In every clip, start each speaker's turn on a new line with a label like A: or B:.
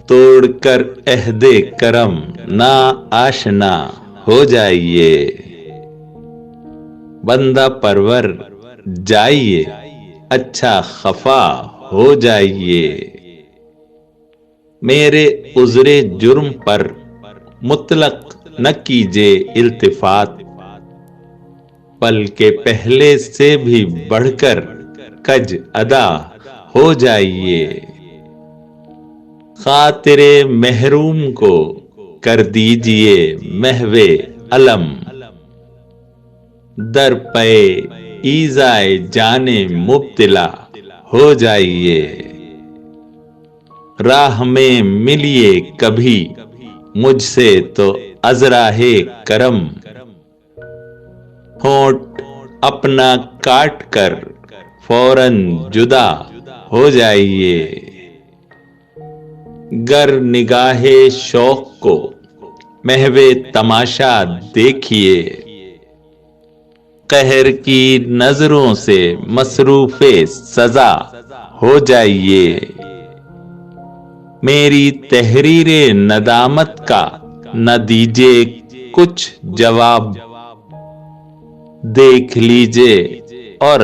A: توڑ کر عہد کرم نا آشنا ہو جائیے، بندہ پرور جائیے اچھا خفا ہو جائیے، میرے عذر جرم پر مطلق نہ کیجے التفات، بلکہ پہلے سے بھی بڑھ کر کج ادا ہو جائیے، خاطر محروم کو کر دیجئے محو علم، در پے ایذائے جان مبتلا ہو جائیے، راہ میں ملیے کبھی مجھ سے تو از راہ کرم، ہونٹ اپنا کاٹ کر فوراً جدا ہو جائیے، گر نگاہ شوق کو محو تماشا دیکھیے، قہر کی نظروں سے مصروف سزا ہو جائیے، میری تحریر ندامت کا نہ دیجیے کچھ جواب، دیکھ لیجئے اور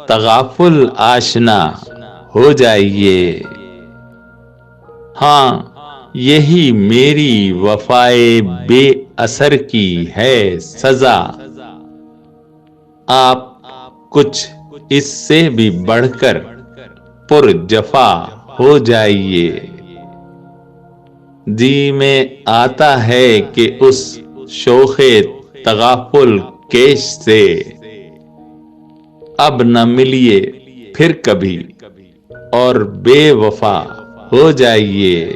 A: تغافل آشنا ہو جائیے، ہاں یہی میری وفائے بے اثر کی ہے سزا، آپ کچھ اس سے بھی بڑھ کر پر جفا ہو جائیے، جی میں آتا ہے کہ اس شوخ تغافل کیش سے اب نہ ملیے پھر کبھی اور بے وفا ہو جائیے،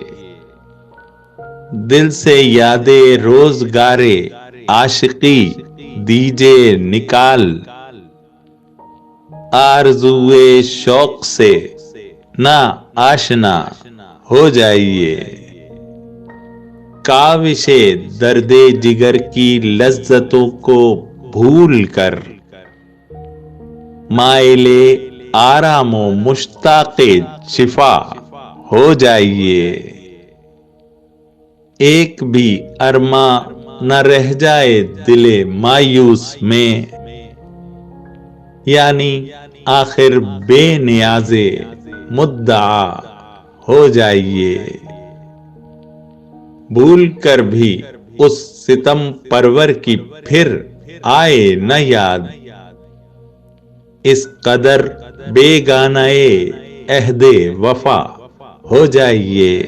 A: دل سے یاد روزگار عاشقی دیجئے نکال، آرزوئے شوق سے نا آشنا ہو جائیے، کاوش درد جگر کی لذتوں کو بھول کر مائل آرام و مشتاق شفا ہو جائیے، ایک بھی ارماں نہ رہ جائے دل مایوس میں، یعنی آخر بے نیاز مدعا ہو جائیے، بھول کر بھی اس ستم پرور کی پھر آئے نہ یاد، اس قدر بیگانہ عہد وفا ہو جائیے،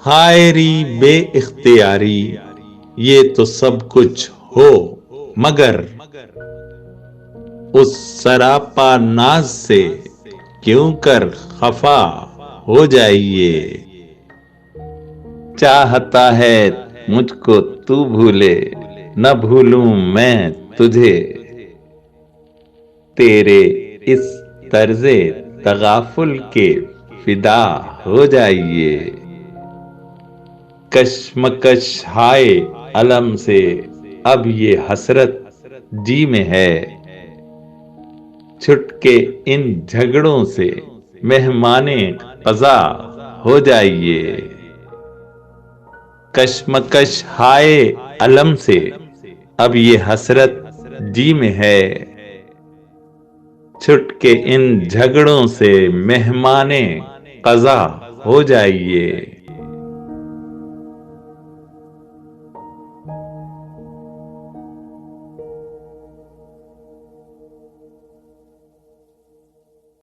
A: ہائے ری بے اختیاری یہ تو سب کچھ ہو مگر اس سراپا ناز سے کیوں کر خفا ہو جائیے، چاہتا ہے مجھ کو تو بھولے نہ بھولوں میں تجھے، تیرے اس طرز تغافل کے فدا ہو جائیے، کشمکش ہائے علم سے اب یہ حسرت جی میں ہے، چھٹ کے ان جھگڑوں سے مہمان قضا ہو جائیے، کشمکش ہائے علم سے اب یہ حسرت جی میں ہے، چھٹ کے ان جھگڑوں سے مہمان قضا ہو جائیے۔